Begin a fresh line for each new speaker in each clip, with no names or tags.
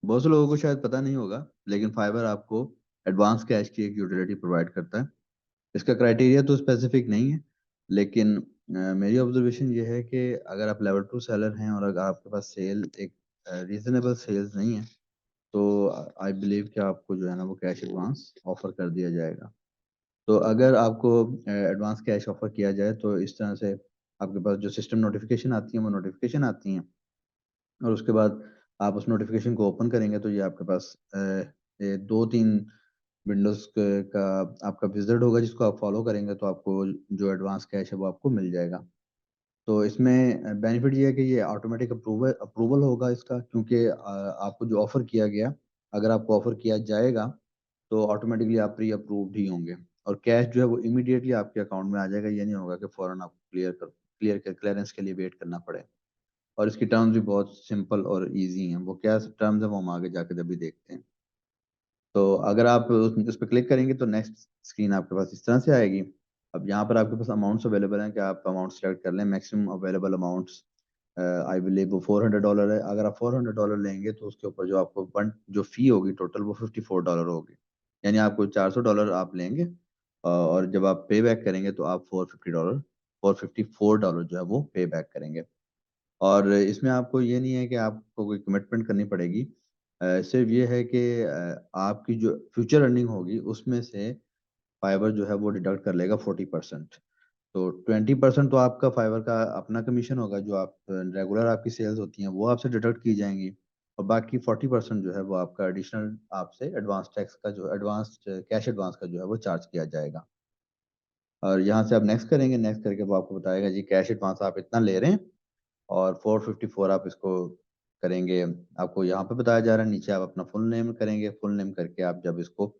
बहुत से लोगों को शायद पता नहीं होगा, लेकिन फाइबर आपको एडवांस कैश की एक यूटिलिटी प्रोवाइड करता है। इसका क्राइटेरिया तो स्पेसिफिक नहीं है, लेकिन मेरी ऑब्जर्वेशन ये है कि अगर आप लेवल 2 सेलर हैं और अगर आपके पास सेल एक रीजनेबल सेल्स नहीं है, तो आई बिलीव कि आपको जो है ना वो कैश एडवांस ऑफर कर दिया जाएगा। तो अगर आपको एडवांस कैश ऑफर किया जाए तो इस तरह से आपके पास जो सिस्टम नोटिफिकेशन आती है वो नोटिफिकेशन आती हैं, और उसके बाद आप उस नोटिफिकेशन को ओपन करेंगे तो ये आपके पास ये 2-3 विंडोज का आपका विजिट होगा, जिसको आप फॉलो करेंगे तो आपको जो एडवांस कैश है वो आपको मिल जाएगा। तो इसमें बेनिफिट ये है कि ये ऑटोमेटिक अप्रूवल अप्रूवल होगा इसका, क्योंकि आपको जो ऑफर किया गया, अगर आपको ऑफर किया जाएगा तो ऑटोमेटिकली आप प्री अप्रूव्ड ही होंगे, और कैश जो है वो इमीडिएटली आपके अकाउंट में आ जाएगा। ये नहीं होगा कि फौरन आपको क्लियरेंस के लिए वेट करना पड़े। और इसकी टर्म्स भी बहुत सिंपल और इजी हैं। वो क्या टर्म्स है वो हम आगे जाके जब भी देखते हैं। तो अगर आप उस पर क्लिक करेंगे तो नेक्स्ट स्क्रीन आपके पास इस तरह से आएगी। अब यहाँ पर आपके पास अमाउंट्स अवेलेबल हैं कि आप अमाउंट सेलेक्ट कर लें। Maximum available amounts I believe वो $400 है। अगर आप $400 लेंगे तो उसके ऊपर जो आपको वन जो फी होगी टोटल वो $54 होगी। यानी आपको $400 आप लेंगे, और जब आप पे बैक करेंगे तो आप $454 जो है वो पे बैक करेंगे। और इसमें आपको ये नहीं है कि आपको कोई कमिटमेंट करनी पड़ेगी। सिर्फ ये है कि आपकी जो फ्यूचर अर्निंग होगी उसमें से फाइबर जो है वो डिडक्ट कर लेगा 40%। तो 20% तो आपका फाइबर का अपना कमीशन होगा, जो आप रेगुलर आपकी सेल्स होती हैं वो आपसे डिडक्ट की जाएंगी। और बाकी 40% जो है वो आपका एडिशनल आपसे एडवांस टैक्स का जो एडवांस कैश एडवांस का जो है वो चार्ज किया जाएगा। और यहाँ से आप नेक्स्ट करेंगे, नेक्स्ट करके वो आपको बताएगा जी कैश एडवांस आप इतना ले रहे हैं, और 454 आप इसको करेंगे। आपको यहाँ पे बताया जा रहा है, नीचे आप अपना फुल नेम करेंगे। फुल नेम करके आप जब इसको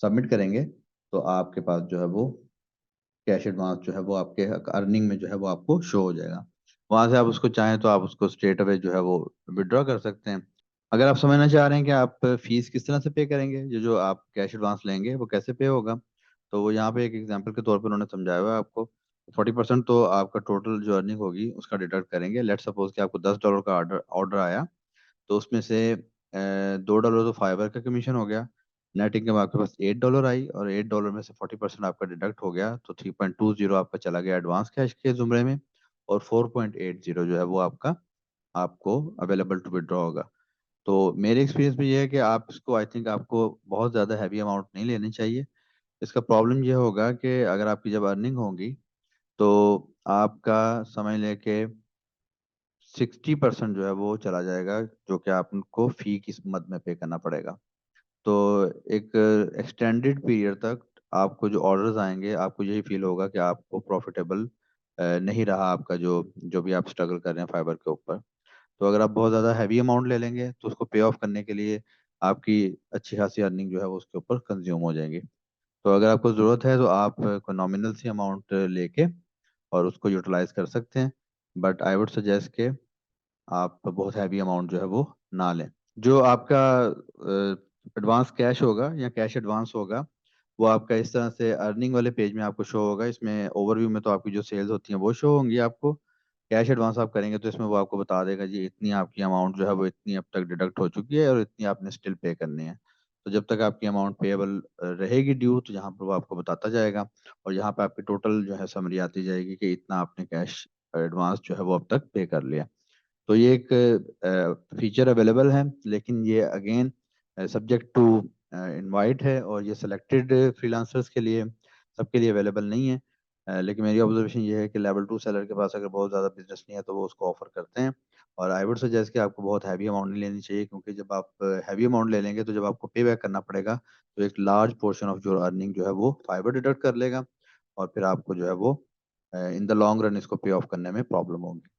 सबमिट करेंगे तो आपके पास जो है वो कैश एडवांस जो है वो आपके अर्निंग में जो है वो आपको शो हो जाएगा। वहां से आप उसको चाहें तो आप उसको स्ट्रेट अवे जो है वो विड्रॉ कर सकते हैं। अगर आप समझना चाह रहे हैं कि आप फीस किस तरह से पे करेंगे, जो जो आप कैश एडवांस लेंगे वो कैसे पे होगा, तो वो यहाँ पे एक एग्जांपल के तौर पर उन्होंने समझाया हुआ है आपको। 40% तो आपका टोटल जो अर्निंग होगी उसका डिडक्ट करेंगे। लेट सपोज कि आपको $10 का ऑर्डर ऑर्डर आया, तो उसमें से $2 तो फाइबर का कमीशन हो गया। नेट इनकम आपके पास $8 आई, और $8 में से 40% आपका डिडक्ट हो गया, तो 3.20 आपका चला गया एडवांस कैश के जुमरे में, और 4.80 जो है वो आपका आपको अवेलेबल टू विड्रॉ होगा। तो मेरे एक्सपीरियंस में ये है कि आप इसको आई थिंक आपको बहुत ज़्यादा हैवी अमाउंट नहीं लेनी चाहिए। इसका प्रॉब्लम ये होगा कि अगर आपकी जब अर्निंग होगी तो आपका समझ लें कि 60% जो है वो चला जाएगा, जो कि आपको फी की मद में पे करना पड़ेगा। तो एक एक्सटेंडेड पीरियड तक आपको जो ऑर्डर्स आएंगे आपको यही फील होगा कि आपको प्रॉफिटेबल नहीं रहा आपका जो जो भी आप स्ट्रगल कर रहे हैं फाइबर के ऊपर। तो अगर आप बहुत ज़्यादा हैवी अमाउंट ले लेंगे तो उसको पे ऑफ करने के लिए आपकी अच्छी खासी अर्निंग जो है वो उसके ऊपर कंज्यूम हो जाएगी। तो अगर आपको ज़रूरत है तो आप कोई नॉमिनल सी अमाउंट लेके और उसको यूटिलाइज कर सकते हैं। बट आई वुड सजेस्ट के आप बहुत हैवी अमाउंट जो है वो ना लें। जो आपका एडवांस कैश होगा या कैश एडवांस होगा वो आपका इस तरह से अर्निंग वाले पेज में आपको शो होगा। इसमें ओवरव्यू में तो आपकी जो सेल्स होती हैं वो शो होंगी आपको। कैश एडवांस आप करेंगे तो इसमें वो आपको बता देगा जी इतनी आपकी अमाउंट जो है वो इतनी अब तक डिडक्ट हो चुकी है और इतनी आपने स्टिल पे करनी है। तो जब तक आपकी अमाउंट पेएबल रहेगी ड्यू, तो यहाँ पर वो आपको बताता जाएगा, और यहाँ पे आपकी टोटल जो है समरी आती जाएगी कि इतना आपने कैश एडवांस जो है वो अब तक पे कर लिया। तो ये एक फीचर अवेलेबल है, लेकिन ये अगेन सब्जेक्ट टू इनवाइट है, और ये सिलेक्टेड फ्रीलांसर्स के लिए सबके लिए अवेलेबल नहीं है। लेकिन मेरी ऑब्जर्वेशन ये है कि लेवल 2 सेलर के पास अगर बहुत ज़्यादा बिजनेस नहीं है तो वो उसको ऑफर करते हैं। और आई वुड सजेस्ट कि आपको बहुत हैवी अमाउंट नहीं लेनी चाहिए, क्योंकि जब आप हैवी अमाउंट ले लेंगे तो जब आपको पे बैक करना पड़ेगा तो एक लार्ज पोर्शन ऑफ जो अर्निंग जो है वो फाइबर डिडक्ट कर लेगा, और फिर आपको जो है वो इन द लॉन्ग रन इसको पे ऑफ करने में प्रॉब्लम होगी।